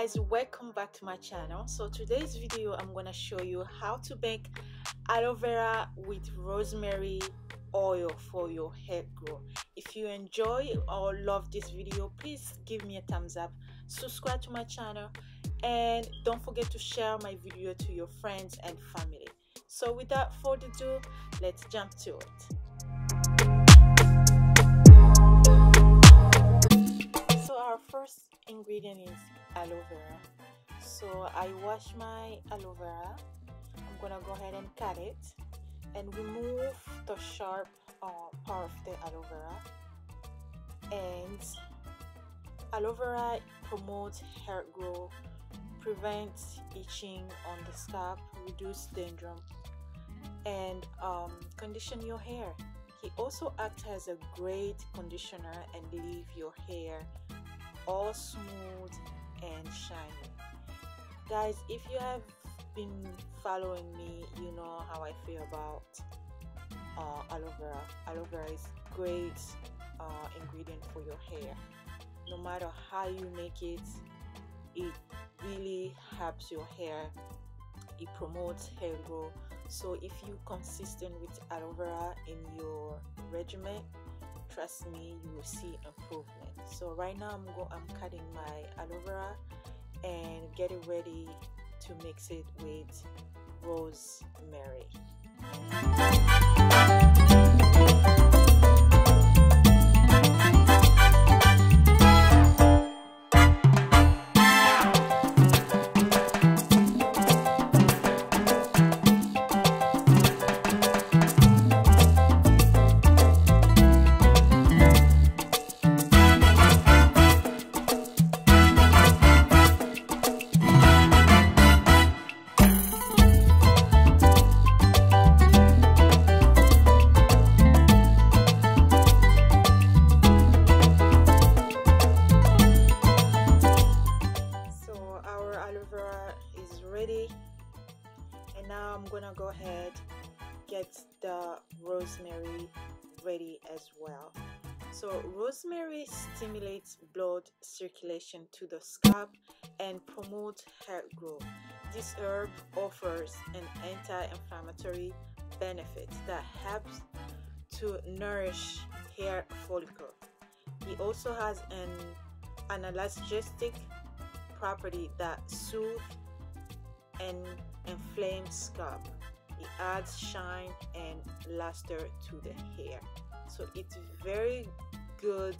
guys, welcome back to my channel. So today's video I'm gonna show you how to make aloe vera with rosemary oil for your hair grow. If you enjoy or love this video, please give me a thumbs up, subscribe to my channel, and don't forget to share my video to your friends and family. So without further ado, let's jump to it. So our first ingredient is aloe vera. So I wash my aloe vera. I'm gonna go ahead and cut it and remove the sharp part of the aloe vera. And aloe vera promotes hair growth, prevents itching on the scalp, reduce dandruff, and condition your hair. It also acts as a great conditioner and leave your hair all smooth and shiny. Guys, if you have been following me, you know how I feel about aloe vera. Aloe vera is great ingredient for your hair. No matter how you make it, it really helps your hair. It promotes hair growth. So if you consistent with aloe vera in your regimen, trust me, you will see improvement. So right now I'm cutting my aloe vera and get it ready to mix it with rosemary. And now I'm gonna go ahead get the rosemary ready as well. So rosemary stimulates blood circulation to the scalp and promotes hair growth. This herb offers an anti-inflammatory benefit that helps to nourish hair follicle. It also has an analgesic property that soothes and inflamed scalp. It adds shine and luster to the hair. So it's very good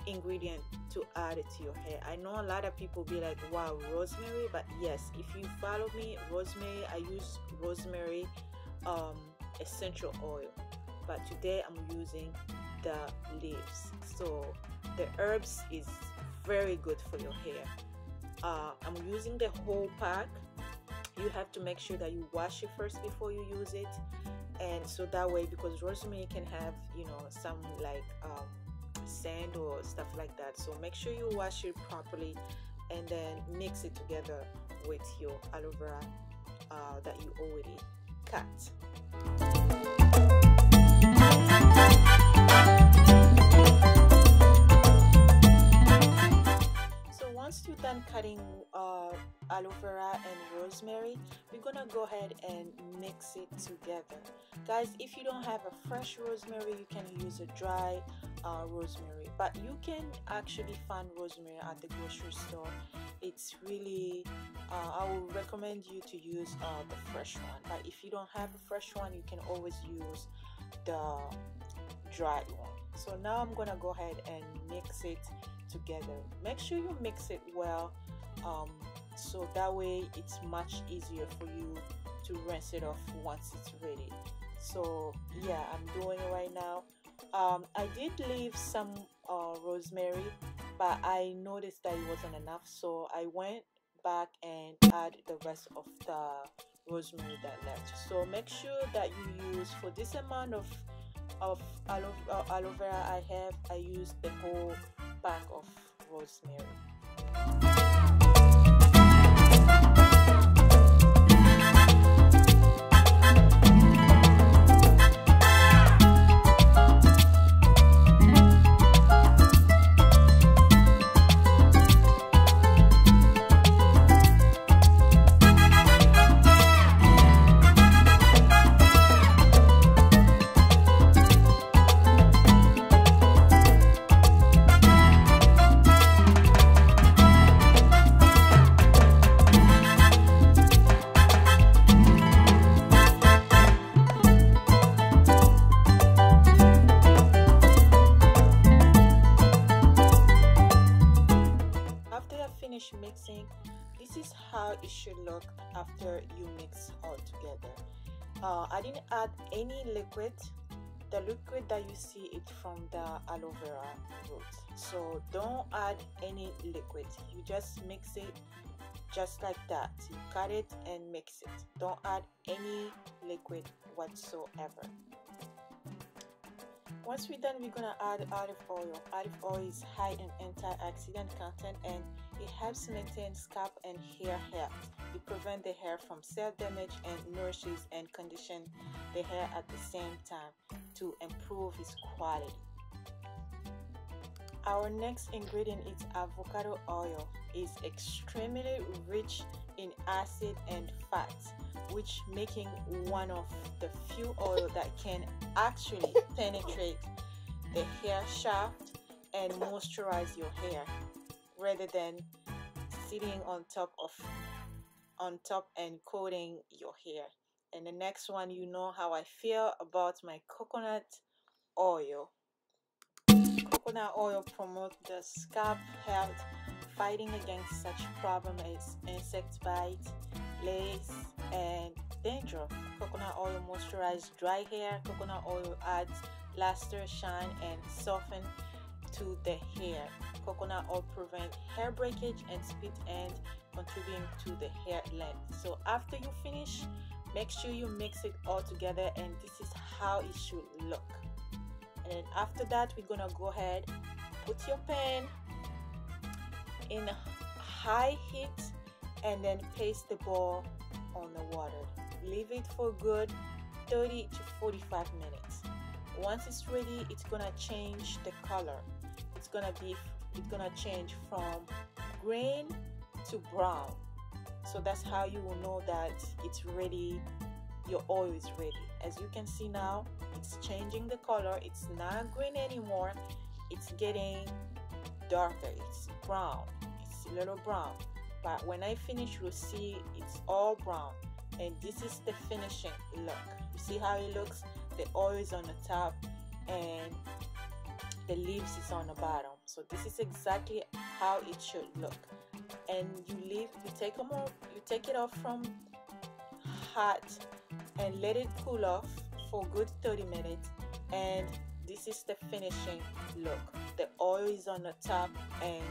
ingredient to add to your hair. I know a lot of people be like, wow, rosemary, but yes, if you follow me, rosemary, I use rosemary essential oil, but today I'm using the leaves. So the herbs is very good for your hair. I'm using the whole pack. You have to make sure that you wash it first before you use it, and so that way, because rosemary can have, you know, some like sand or stuff like that, so make sure you wash it properly and then mix it together with your aloe vera that you already cut. Once you're done cutting aloe vera and rosemary, we're gonna go ahead and mix it together. Guys, if you don't have a fresh rosemary, you can use a dry rosemary, but you can actually find rosemary at the grocery store. It's really I would recommend you to use the fresh one, but if you don't have a fresh one, you can always use the dry one. So now I'm gonna go ahead and mix it together. Make sure you mix it well, so that way it's much easier for you to rinse it off once it's ready. So yeah, I'm doing it right now. I did leave some rosemary, but I noticed that it wasn't enough, so I went back and add the rest of the rosemary that left. So make sure that you use, for this amount of aloe vera I use the whole pack of rosemary. should look after you mix all together. I didn't add any liquid. The liquid that you see it from the aloe vera root, so don't add any liquid. You just mix it just like that. You cut it and mix it. Don't add any liquid whatsoever. Once we're done, we're gonna add olive oil. Olive oil is high in antioxidant content and it helps maintain scalp and hair health. It prevents the hair from cell damage and nourishes and conditions the hair at the same time to improve its quality. Our next ingredient is avocado oil. It's extremely rich in acid and fats, which making one of the few oil that can actually penetrate the hair shaft and moisturize your hair rather than sitting on top and coating your hair. And the next one, you know how I feel about my coconut oil. Coconut oil promotes the scalp health, fighting against such problems as insect bites, lice, and dandruff. Coconut oil moisturizes dry hair. Coconut oil adds luster, shine, and soften to the hair. Coconut oil prevents hair breakage and split ends, contributing to the hair length. So after you finish, make sure you mix it all together, and this is how it should look. And then after that, we're gonna go ahead, put your pan in high heat and then place the ball on the water. Leave it for good 30 to 45 minutes. Once it's ready, it's gonna change the color. It's gonna change from green to brown. So that's how you will know that it's ready. Your oil is ready. As you can see now, it's changing the color. It's not green anymore. It's getting darker. It's brown. It's a little brown. But when I finish, you'll see it's all brown. And this is the finishing look. You see how it looks? The oil is on the top and the leaves is on the bottom. So this is exactly how it should look. And you take it off from hot and let it cool off for good 30 minutes, and this is the finishing look. The oil is on the top and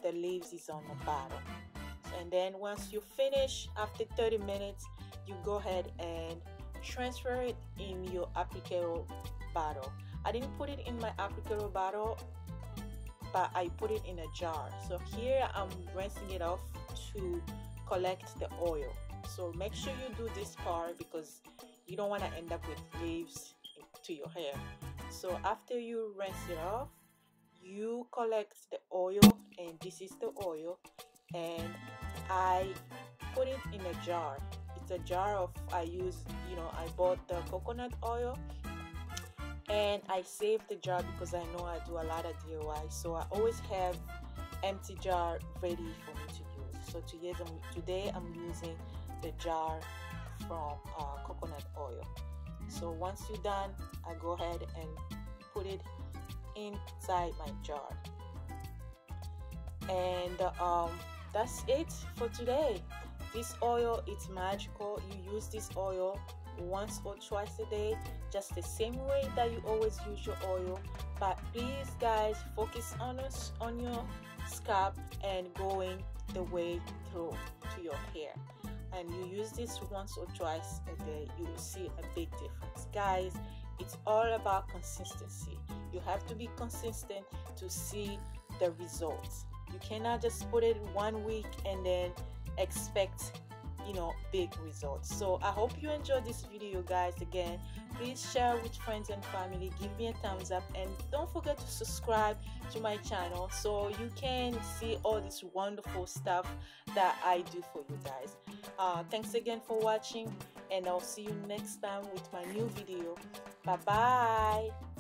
the leaves is on the bottom. And then once you finish after 30 minutes, you go ahead and transfer it in your applicator bottle. I didn't put it in my applicator bottle, but I put it in a jar. So here I'm rinsing it off to collect the oil. So make sure you do this part because you don't want to end up with leaves to your hair. So after you rinse it off, you collect the oil, and this is the oil, and I put it in a jar. It's a jar of, I bought the coconut oil, and I saved the jar because I know I do a lot of DIY, so I always have empty jar ready for me to use. So today I'm using the jar from coconut oil. So once you're done, I go ahead and put it inside my jar, and that's it for today. This oil, it's magical. You use this oil once or twice a day, just the same way that you always use your oil. But please guys, focus on your scalp and going the way through to your hair. And you use this once or twice a day, you will see a big difference. Guys, it's all about consistency. You have to be consistent to see the results. You cannot just put it 1 week and then expect big results. So I hope you enjoyed this video, guys. Again, please share with friends and family, give me a thumbs up, and don't forget to subscribe to my channel so you can see all this wonderful stuff that I do for you guys. Thanks again for watching, and I'll see you next time with my new video. Bye bye.